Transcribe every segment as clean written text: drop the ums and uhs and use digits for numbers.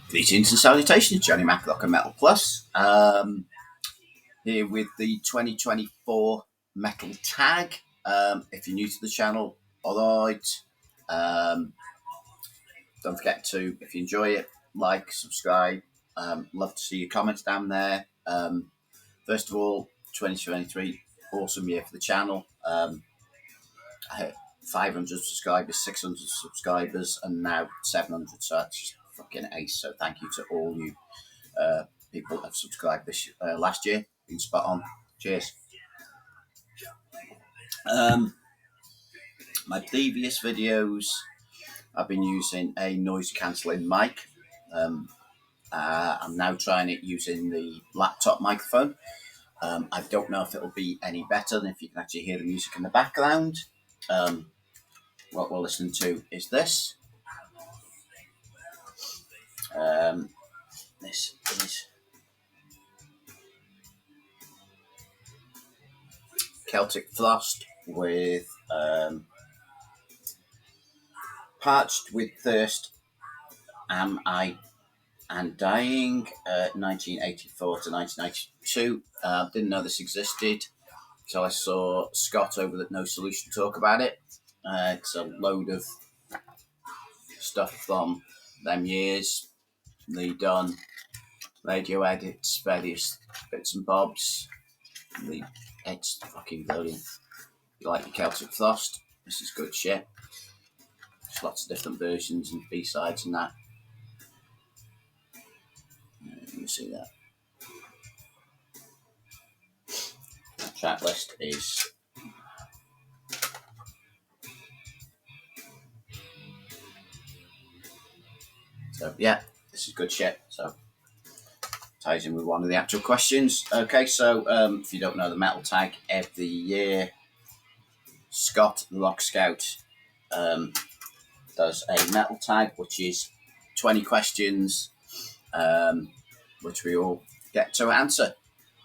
Greetings and salutations, Johnny Maclock and Metal Plus. Here with the 2024 metal tag. If you're new to the channel, alright. Don't forget to, if you enjoy it, like, subscribe. Love to see your comments down there. First of all, 2023, awesome year for the channel. I hit 500 subscribers, 600 subscribers, and now 700. So that's just fucking ace. So thank you to all you people that have subscribed this last year. Been spot on. Cheers. My previous videos, I've been using a noise cancelling mic. I'm now trying it using the laptop microphone. I don't know if it'll be any better than if you can actually hear the music in the background. What we're listening to is this. This is Celtic Frost with Parched with Thirst, Am I and Dying, 1984 to 1992. Didn't know this existed, so I saw Scott over at No Solution talk about it. It's a load of stuff from them years. They done radio edits, various bits and bobs. It's fucking brilliant. You like your Celtic Frost? This is good shit. There's lots of different versions and B-sides and that. You see that. The track list is so yeah, this is good shit. So ties in with one of the actual questions. Okay, so if you don't know the metal tag, every year Scott the Rock Scout does a metal tag, which is 20 questions, which we all get to answer.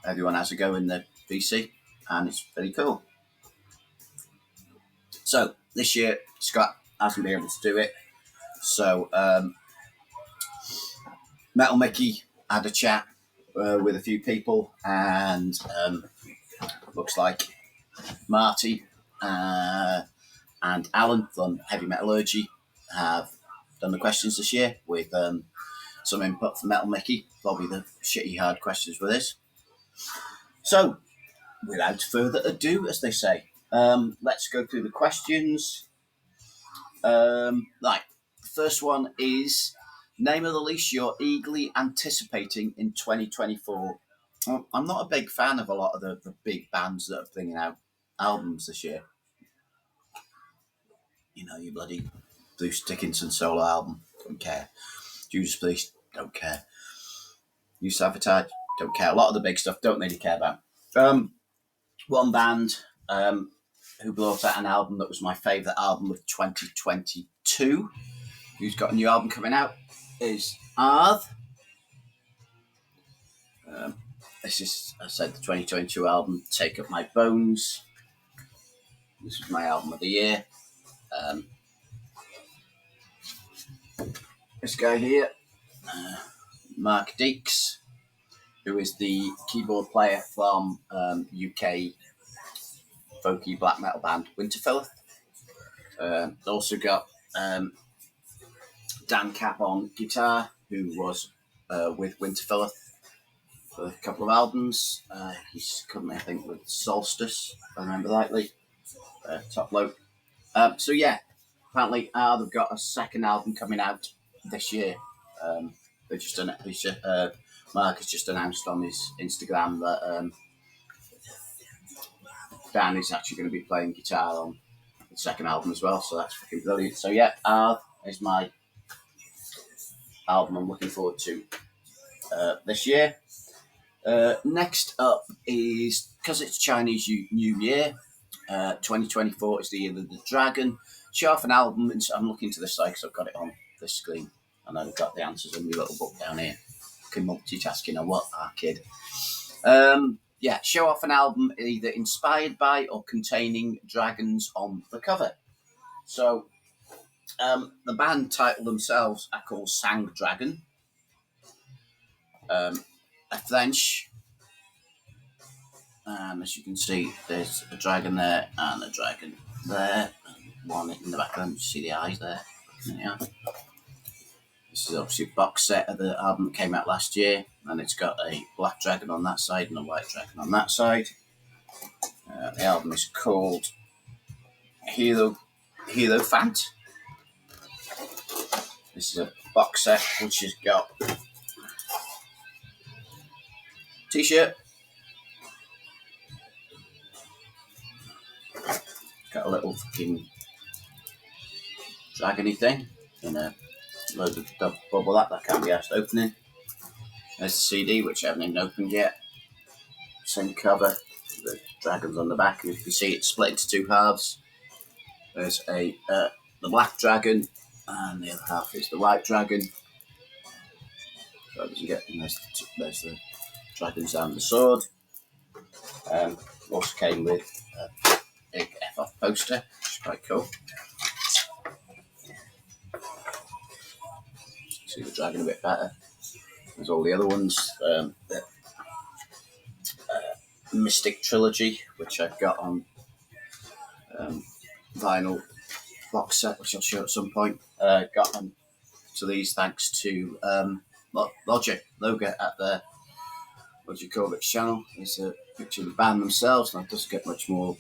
Everyone has a go in the VC, and it's pretty cool. So this year Scott hasn't been able to do it, so Metal Mickey had a chat with a few people, and looks like Marty and Alan from Heavy Metallurgy have done the questions this year with some input from Metal Mickey, probably the shitty hard questions with this. So, without further ado, as they say, let's go through the questions. Right, the first one is, name a release you're eagerly anticipating in 2024. Well, I'm not a big fan of a lot of the big bands that are bringing out albums this year. You know, your bloody Bruce Dickinson solo album, don't care. Judas Priest, don't care. You Sabotage, don't care. A lot of the big stuff, don't really care about. One band who brought out an album that was my favourite album of 2022, who's got a new album coming out, is Arth. This is, I said, the 2022 album, Take Up My Bones. This was my album of the year. This guy here, Mark Deeks, who is the keyboard player from UK folky black metal band Winterfill. Also got Dan Cap on guitar, who was with Winterfill for a couple of albums. He's currently, I think, with Solstice, if I remember rightly. Top bloke. So yeah, apparently they've got a second album coming out this year. Mark has just announced on his Instagram that Dan is actually going to be playing guitar on the second album as well, so that's fucking brilliant. So yeah, Arth is my album I'm looking forward to this year. Next up is, because it's Chinese New Year, 2024 is the year of the dragon. Show off an album, and I'm looking to this side because I've got it on this screen, and I've got the answers in my little book down here. Fucking multitasking or what, kid? Yeah, show off an album either inspired by or containing dragons on the cover. So, The band title themselves are called Sang Dragon. A French. As you can see, there's a dragon there and a dragon there. One in the background, you see the eyes there. Yeah. This is obviously a box set of the album that came out last year, and it's got a black dragon on that side and a white dragon on that side. The album is called Hierophant. This is a box set which has got T-shirt, got a little fucking dragony thing in a load of bubble that can't be asked opening. There's the CD, which I haven't even opened yet. Same cover, the dragons on the back, and you can see it's split into two halves. There's the black dragon, and the other half is the white dragon. So as you get, there's the dragons and the sword. Also came with a big F-off poster, which is quite cool. See the dragon a bit better. There's all the other ones. The Mystic Trilogy, which I've got on vinyl box set, which I'll show at some point. Got them to these thanks to Logic at the Logic Corbett's channel. It's a picture of the band themselves, and it doesn't get much more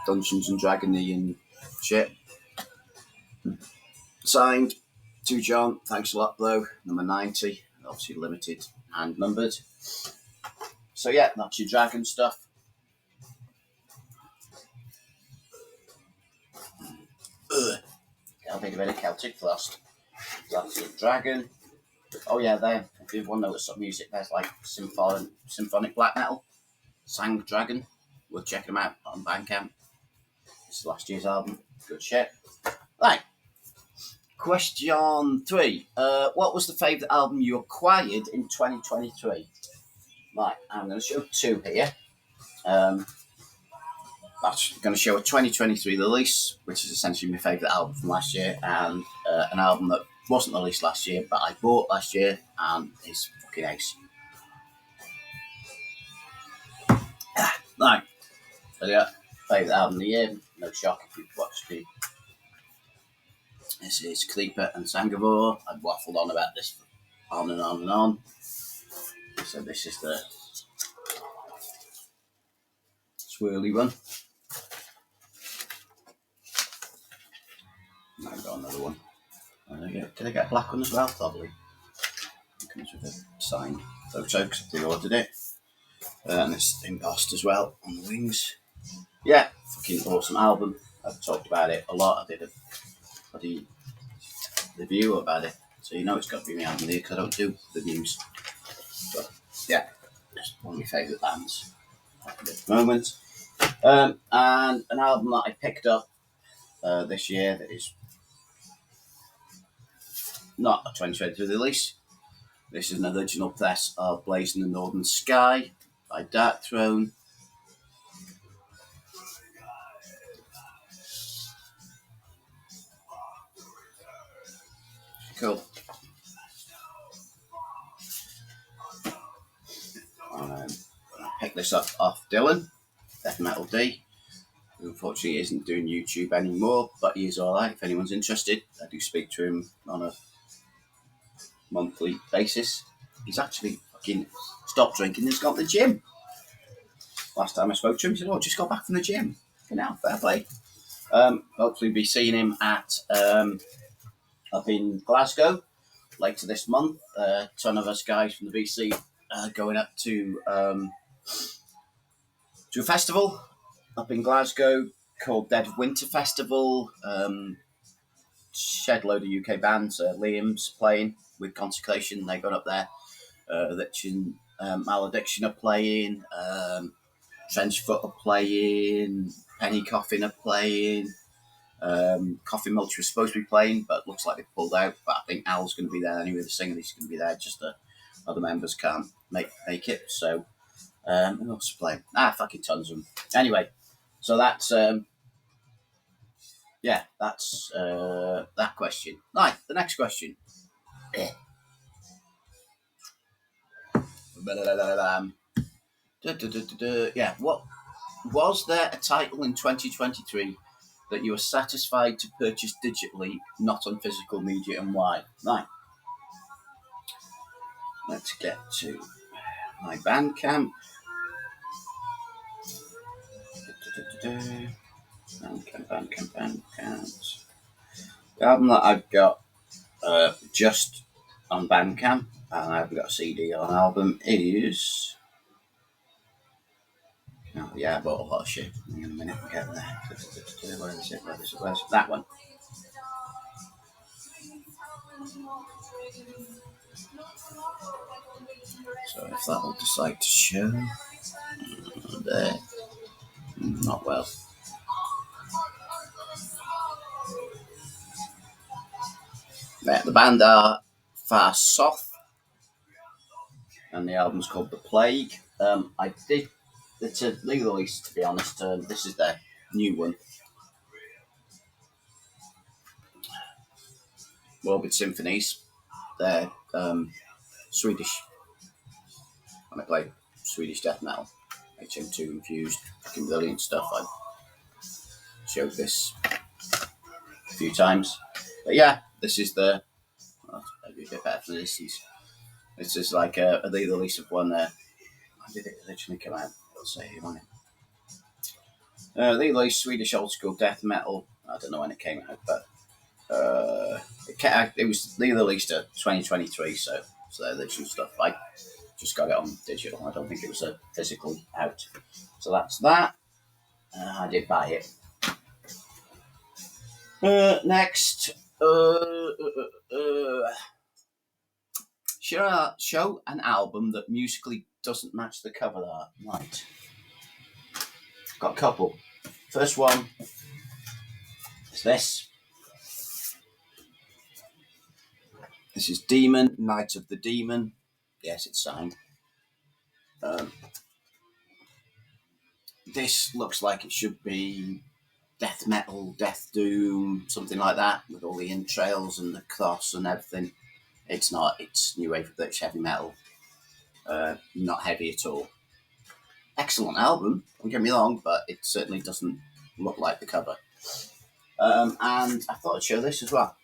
Dungeons and Dragony and shit. Signed to John, thanks a lot, though. Number 90, obviously limited and numbered. So yeah, that's your dragon stuff. I'll make a bit of Celtic Frost. That's a dragon. Oh yeah, there. If you want to know what sort of music, there's like symphonic black metal. Sang Dragon. We'll check them out on Bandcamp. This is last year's album. Good shit. Right. Question 3. What was the favourite album you acquired in 2023? Right, I'm going to show 2 here. That's going to show a 2023 release, which is essentially my favourite album from last year, and an album that wasn't released last year, but I bought last year, and is fucking ace. Right, so yeah, favourite album of the year. No shock if you've watched me. This is Creeper and Sangavore. I've waffled on about this on and on and on. So this is the swirly one. I've got another one. Did I get a black one as well? Probably. It comes with a signed photo because I pre-ordered it. And it's embossed as well on the wings. Yeah, fucking awesome album. I've talked about it a lot. I did a bloody review about it. So you know it's got to be my album here because I don't do reviews. But yeah, it's one of my favourite bands at the moment. And an album that I picked up this year that is not a 2023 release. This is an original press of Blazing the Northern Sky by Dark Throne. Cool. I picked this up off Dylan, Heavy Metal D, who unfortunately isn't doing YouTube anymore, but he is alright if anyone's interested. I do speak to him on a monthly basis. He's actually fucking stopped drinking and he's got to the gym. Last time I spoke to him, he said, just got back from the gym. Now, fair play. Hopefully be seeing him at up in Glasgow later this month. A ton of us guys from the BC going up to a festival up in Glasgow called Dead of Winter Festival. Shed load of UK bands. Liam's playing with Consecration. They got up there. Malediction are playing. Trenchfoot are playing. Penny Coffin are playing. Coffin Mulch was supposed to be playing, but looks like they pulled out. But I think Al's going to be there anyway. The singer is going to be there. Just the other members can't make it. So who else is playing? Fucking tons of them. Anyway, so that's yeah, that's that question. Right, the next question. Yeah, what was there a title in 2023 that you were satisfied to purchase digitally, not on physical media, and why? Right, let's get to my Bandcamp. Bandcamp. The album that I've got just on Bandcamp, and I haven't got a CD on album, is. Oh, yeah, I bought a lot of shit. In a minute, we'll get there. Where is it? Where's it? That one. So if that will decide to show. There. Not well. Yeah, the band are Far Soft, and the album's called The Plague. I did. It's a legal release, to be honest. This is their new one. Morbid Symphonies. They're Swedish. And I play Swedish death metal. HM2 infused. Fucking brilliant stuff. I showed this a few times. But yeah, this is the. Well, maybe a bit better for this. This is like a legal release of one. When did it originally come out? I'll say here on it. The release Swedish old school death metal. I don't know when it came out, but it was released in 2023, so there's some stuff. I just got it on digital. I don't think it was a physical out. So that's that. I did buy it. Next, show an album that musically doesn't match the cover art. Right. Got a couple. First one is this. This is Demon, Knight of the Demon. Yes, it's signed. This looks like it should be death metal, death doom, something like that, with all the entrails and the cross and everything. It's not. It's new wave British heavy metal. Not heavy at all. Excellent album, don't get me wrong, but it certainly doesn't look like the cover. And I thought I'd show this as well.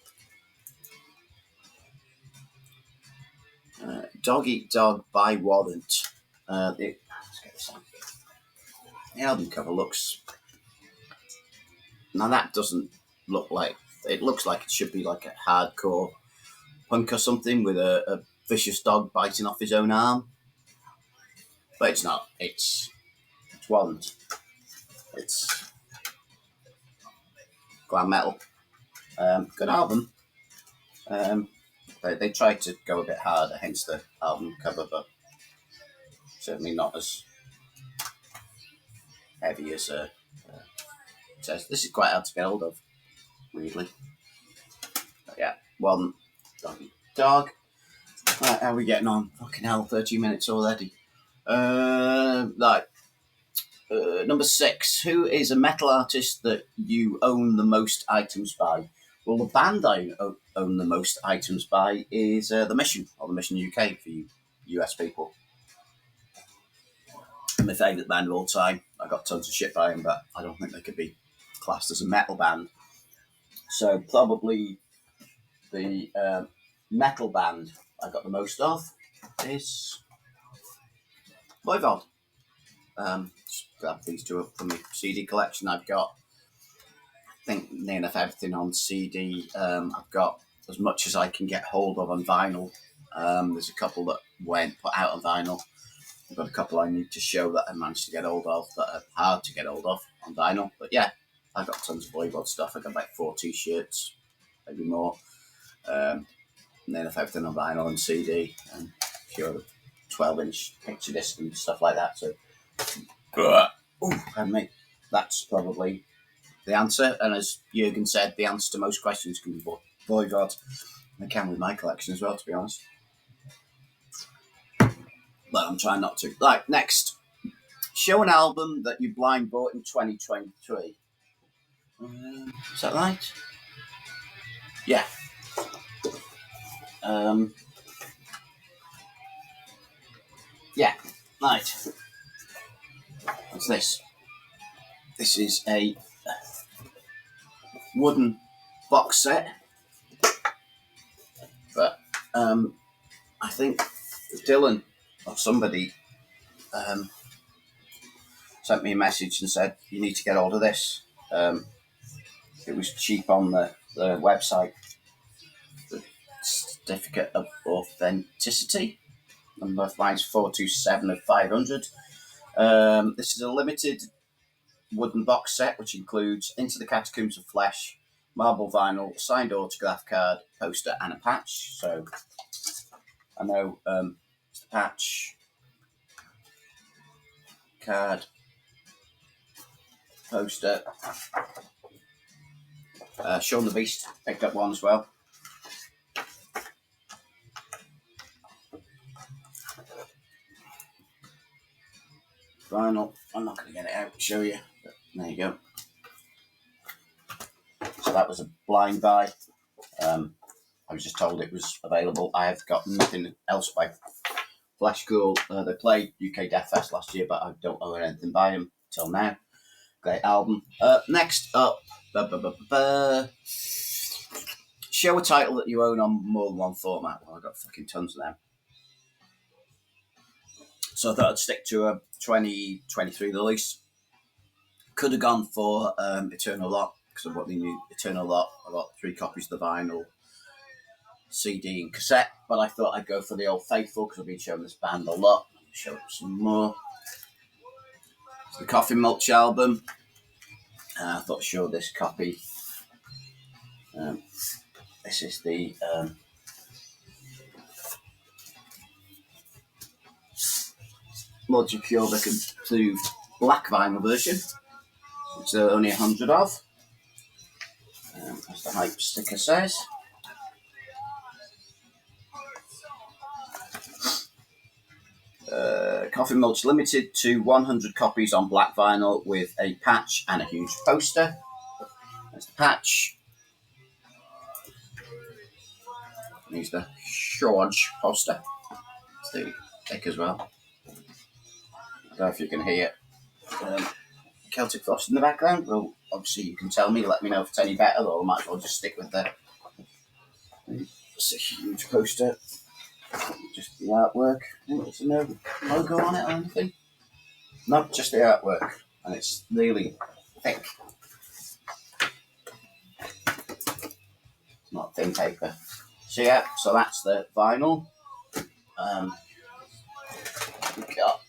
Dog Eat Dog by Warrant. Let's get this on. The album cover looks. Now that doesn't look like. It looks like it should be like a hardcore punk or something with a vicious dog biting off his own arm. But it's not. It's Warrant. It's glam metal. Good album. They tried to go a bit harder, hence the album cover, but certainly not as heavy as it says. This is quite hard to get hold of, weirdly. But yeah, one dog. Right, how are we getting on? Fucking hell, 30 minutes already. Number 6. Who is a metal artist that you own the most items by? Well, the band I own the most items by is The Mission, or The Mission UK for you US people. My favourite band of all time. I got tons of shit by them, but I don't think they could be classed as a metal band. So probably the metal band I got the most of is Voivod. Just grab these two up from the CD collection I've got. I think near enough everything on CD. I've got as much as I can get hold of on vinyl. There's a couple that weren't put out on vinyl. I've got a couple I need to show that I managed to get hold of that are hard to get hold of on vinyl. But yeah, I got tons of Voivod stuff. I got like 4 T-shirts, maybe more. And then if everything on vinyl and CD and a few other 12-inch picture disc and stuff like that. So, pardon me. That's probably the answer. And as Jürgen said, the answer to most questions can be Voivod. I can with my collection as well, to be honest. But I'm trying not to. Right, next. Show an album that you blind bought in 2023. Is that right? Yeah. Yeah. Right. What's this? This is a wooden box set, but I think Dylan or somebody sent me a message and said you need to get hold of this. It was cheap on the website. The certificate of authenticity. Number mine's 427 of 500. This is a limited wooden box set which includes Into the Catacombs of Flesh, marble vinyl, signed autograph card, poster, and a patch. So I know it's the patch, card, poster. Shaun the Beast picked up one as well. Vinyl. I'm not going to get it out to show you, but there you go. So that was a blind buy. I was just told it was available. I have got nothing else by FLGO. They played UK Death Fest last year, but I don't own anything by them till now. Great album. Next up, show a title that you own on more than one format. Well, I've got fucking tons of them. So I thought I'd stick to a 2023 release. Could have gone for Eternal Lot, because of what they knew. Eternal Lot, I got 3 copies of the vinyl, CD and cassette, but I thought I'd go for the Old Faithful because I've been showing this band a lot. Let me show it some more. It's the Coffin Mulch album. I thought I'd show this copy. This is the Logic Pure Approved black vinyl version, which there are only 100 of. As the hype sticker says. Coffin Mulch limited to 100 copies on black vinyl with a patch and a huge poster. There's the patch. Here's the George poster. It's the thick as well. I don't know if you can hear Celtic Frost in the background. Well, obviously you can tell me, let me know if it's any better, or I might as well just stick with the. It's a huge poster. Just the artwork. There's no logo on it or anything. Not just the artwork, and it's really thick. It's not thin paper. So yeah, so that's the vinyl. We've got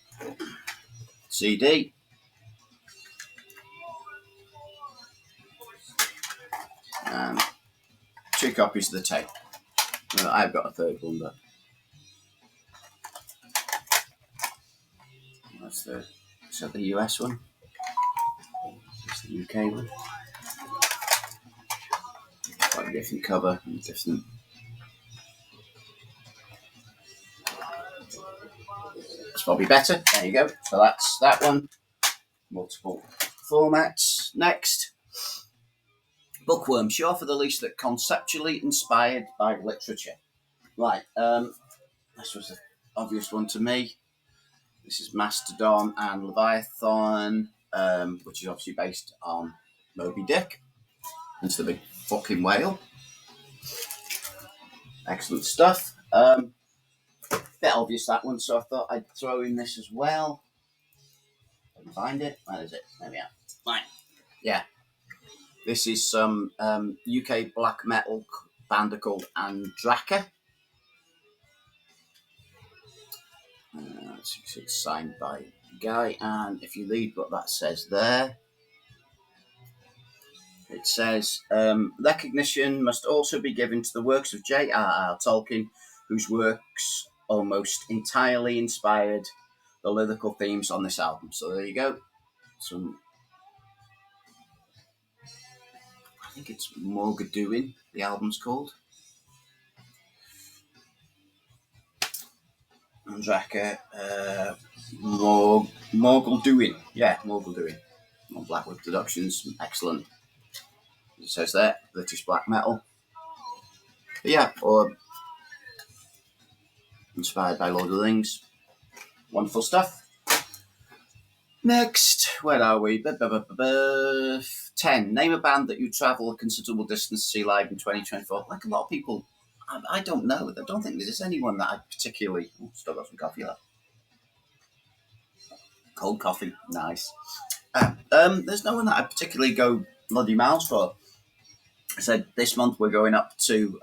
CD. And 2 copies of the tape. Well, I've got a third one, but that's the. Is that the US one? It's the UK one. Quite a different cover and different. It's probably better. There you go. So that's that one. Multiple formats. Next, Bookworm. Sure for the least that conceptually inspired by literature. Right. This was an obvious one to me. This is Mastodon and Leviathan, which is obviously based on Moby Dick. It's the big fucking whale. Excellent stuff. Bit obvious that one, so I thought I'd throw in this as well. I can find it. Where is it? There we are. Right. Yeah. This is some UK black metal band called Andraka. It's signed by Guy, and if you read what that says there, it says recognition must also be given to the works of J.R.R. Tolkien, whose works almost entirely inspired the lyrical themes on this album. So there you go. I think it's Morgadoon, the album's called. Andraka, Morgadoon. Yeah, Morgadoon. On Blackwood Productions. Excellent. It says there, British black metal. But yeah, or inspired by Lord of the Rings. Wonderful stuff. Next, where are we? 10. Name a band that you travel a considerable distance to see live in 2024. Like a lot of people, I don't know. I don't think there's anyone that I particularly... Oh, still got some coffee left. Cold coffee, nice. There's no one that I particularly go bloody miles for. I said this month we're going up to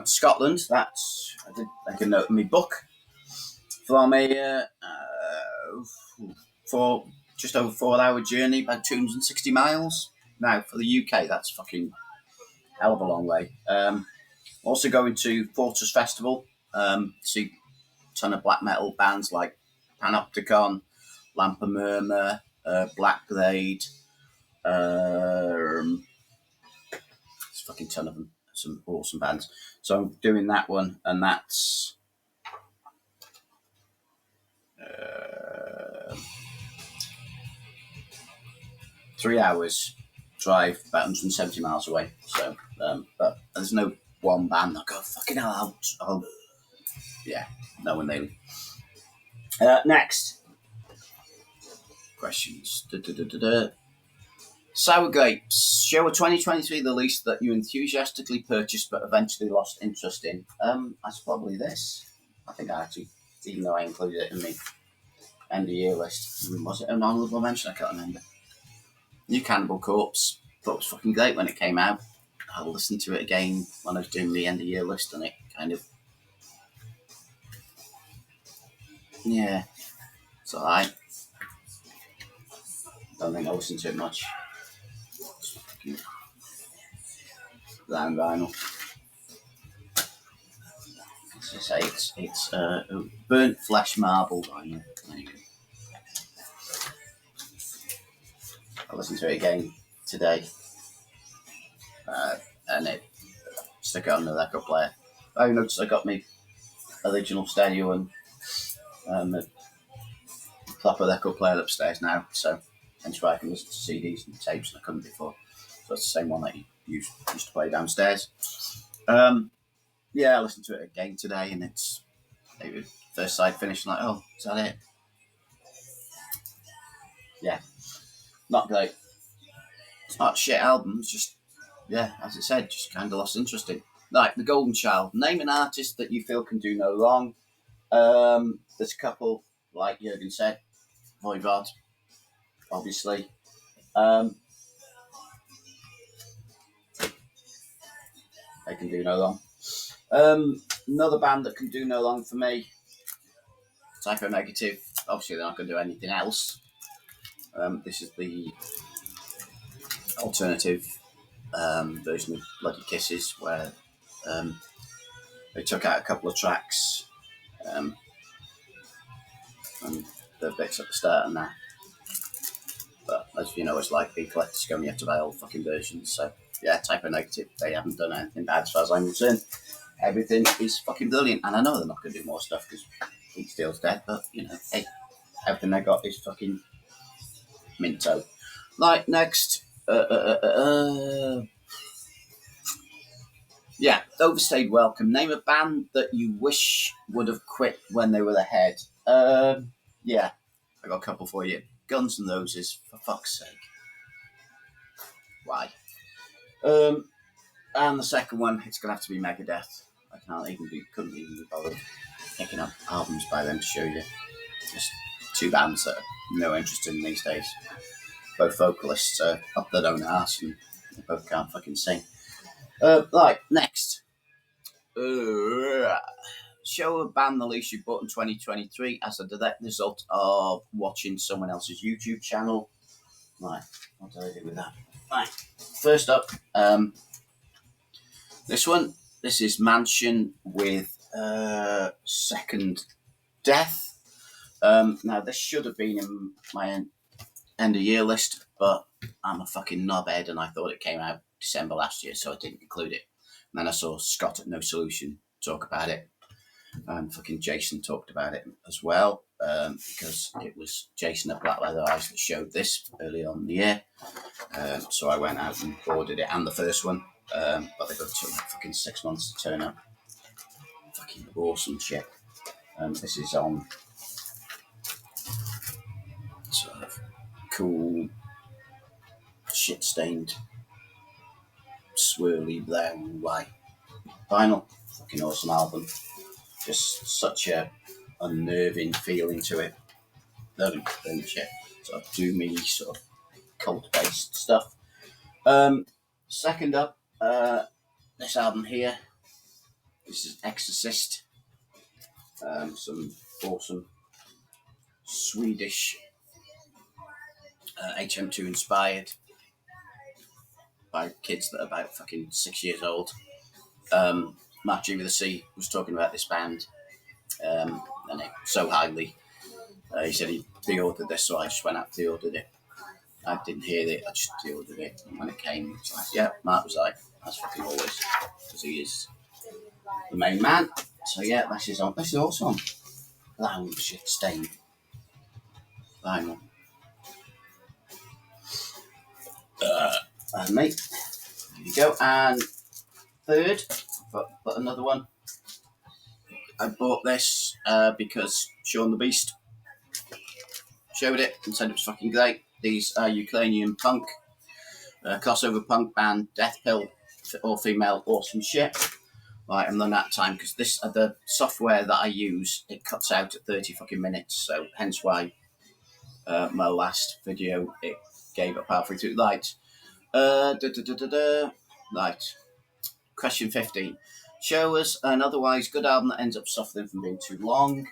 Scotland. That's I did make a note in my book from a for just over 4-hour journey, about 260 miles. Now for the UK, that's fucking hell of a long way. Also going to Fortress Festival. See a ton of black metal bands like Panopticon, Lamp of Murmur, Black Blade. There's a fucking ton of them. Some awesome bands. So I'm doing that one, and that's 3 hours drive, about 170 miles away. So, but there's no one band that go fucking hell out. Yeah, no one really. Next questions. Sour grapes. Show a 2023 release that you enthusiastically purchased but eventually lost interest in. That's probably this. I think I actually, even though I included it in the end of year list, was it an honourable mention? I can't remember. New Cannibal Corpse. Thought it was fucking great when it came out. I'll listen to it again when I was doing the end of year list, and it kind of, yeah, it's alright. Don't think I listened to it much. Round vinyl. As I say, it's burnt flesh marble vinyl. There you go. I listened to it again today, and it stuck it on the record player. I noticed I got my original stereo and a proper record player upstairs now, so hence why I can listen to CDs and tapes and I couldn't before. So it's the same one that you used to play downstairs. Yeah, I listened to it again today, and it's maybe first side finished, like, oh, is that it? Yeah, not great. It's not a shit album, it's just, yeah, as I said, just kind of lost interest in. Right, The Golden Child. Name an artist that you feel can do no wrong. There's a couple, like Jürgen said, Voivod, obviously. They can do no wrong. Another band that can do no wrong for me, Typo Negative. Obviously, they're not going to do anything else. This is the alternative version of Bloody Kisses, where they took out a couple of tracks and the bits at the start and that. But as you know, it's like the collector's scum, you have to buy all fucking versions. So yeah, Typo Negative, they haven't done anything bad as far as I'm concerned. Everything is fucking brilliant, and I know they're not going to do more stuff because Pete Steele's dead, but you know, hey, everything they got is fucking minto. Right, next. Yeah, Overstayed Welcome. Name a band that you wish would have quit when they were ahead. Yeah, I got a couple for you. Guns N' Roses, for fuck's sake. Why? And the second one, it's going to have to be Megadeth. I couldn't even be bothered picking up albums by them to show you. Just two bands that I'm no interest in these days. Both vocalists are up their own arse and they both can't fucking sing. Right, next. Show a band release you bought in 2023 as a direct result of watching someone else's YouTube channel. Right, what do I do with that? Right, first up, this one. This is Mansion with Second Death. Now, this should have been in my end of year list, but I'm a fucking knobhead and I thought it came out December last year, so I didn't include it. And then I saw Scott at No Solution talk about it. And fucking Jason talked about it as well, because it was Jason at Black Leather Eyes that showed this early on in the year. So I went out and ordered it, and the first one, but they got took like fucking 6 months to turn up. Fucking awesome shit. This is on sort of cool, shit-stained, swirly brown white vinyl. Fucking awesome album. Just such a unnerving feeling to it. Very shit. Sort of doomy, sort of cult-based stuff. Second up, this album here. This is Exorcist. Some awesome Swedish HM2 inspired by kids that are about fucking 6 years old. Marty with a C was talking about this band, and it so highly. He said he pre-ordered this, so I just went out and pre-ordered it. I didn't hear it, I just pre-ordered it, and when it came, it's like, yeah, Mark was like, as fucking always, because he is the main man. So yeah, this is also on brown shit stained vinyl. And mate, here you go. And third, but another one. I bought this because Sean the Beast showed it and said it was fucking great. These are Ukrainian punk, crossover punk band, Death Pill, all female, awesome shit. Right, and then that time, because this the software that I use, it cuts out at 30 fucking minutes, so hence why my last video, it gave up halfway through. Right. Right. Question 15. Show us an otherwise good album that ends up suffering from being too long.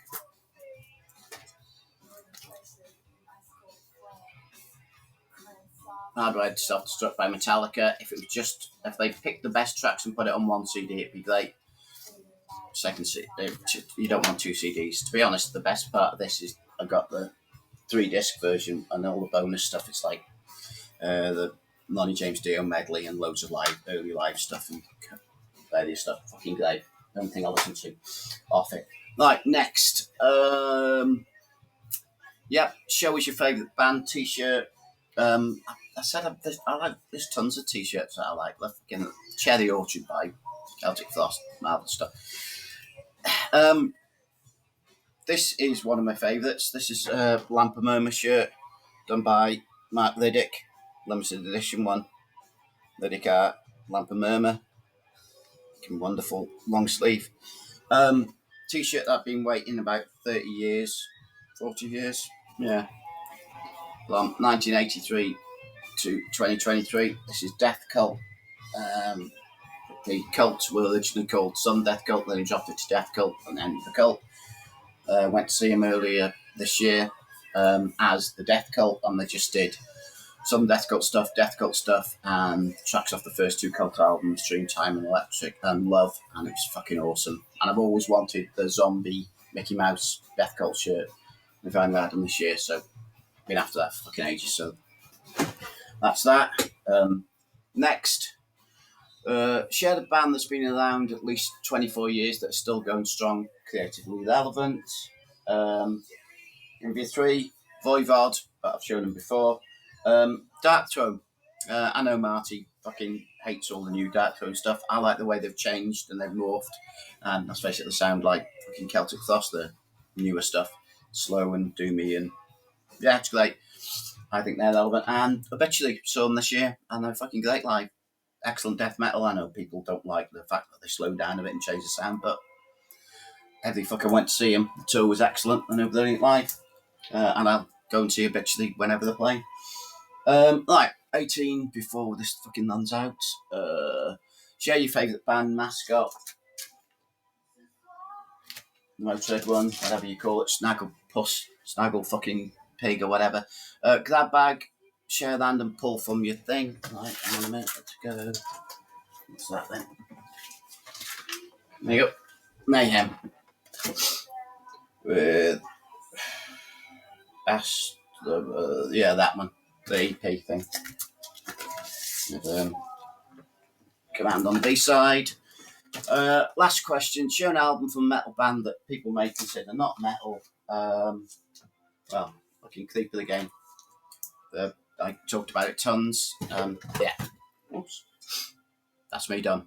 Hardwired Self-Destruct by Metallica. If they picked the best tracks and put it on one CD, it'd be great. Second CD, you don't want 2 CDs. To be honest, the best part of this is I got the 3-disc version and all the bonus stuff. It's like the Lonnie James Dio medley and loads of early live stuff and various stuff. Fucking great. The only thing I listen to off it. Right, next. Yep, show us your favourite band T-shirt. I said there's tons of T-shirts that I like. Fucking Cherry Orchard by Celtic Frost, marvellous stuff. This is one of my favourites. This is a Lamp of Murmur shirt done by Mark Liddick, limited edition one. Liddick art, Lamp of Murmur. Wonderful long sleeve. T-shirt that I've been waiting about 30 years, 40 years. Yeah. From 1983 to 2023. This is Death Cult. The Cult were originally called Some Death Cult, then he dropped it to Death Cult, and then The Cult. Went to see him earlier this year as the Death Cult, and they just did some Death Cult stuff, and tracks off the first 2 Cult albums, Dreamtime and Electric and Love, and it was fucking awesome. And I've always wanted the zombie Mickey Mouse Death Cult shirt. We finally had them this year, so been after that for fucking ages. So that's that. Next, share the band that's been around at least 24 years that's still going strong, creatively relevant. Number 3, Voivod, but I've shown them before. Dark Throne. I know Marty fucking hates all the new Dark Throne stuff. I like the way they've changed and they've morphed, and let's face it, they sound like fucking Celtic Frost, the newer stuff, slow and doomy, and yeah, it's great. I think they're relevant, and eventually saw them this year, and they're fucking great live. Excellent death metal. I know people don't like the fact that they slowed down a bit and changed the sound, but every fucker went to see them. The tour was excellent, and they're brilliant live. And I'll go and see eventually whenever they're playing. Right, 18 before this fucking runs out. Share your favourite band mascot. Motorhead one, whatever you call it. Snaggle puss, snaggle fucking pig or whatever. Grab bag, share that and pull from your thing. Right, hang on a minute, let's go. What's that then? There you go. Mayhem. With that one, the EP thing. With, Command on the B side. Last question. Show an album from a metal band that people may consider not metal. Well, I can think of the game. I talked about it tons. Yeah. Oops. That's me done.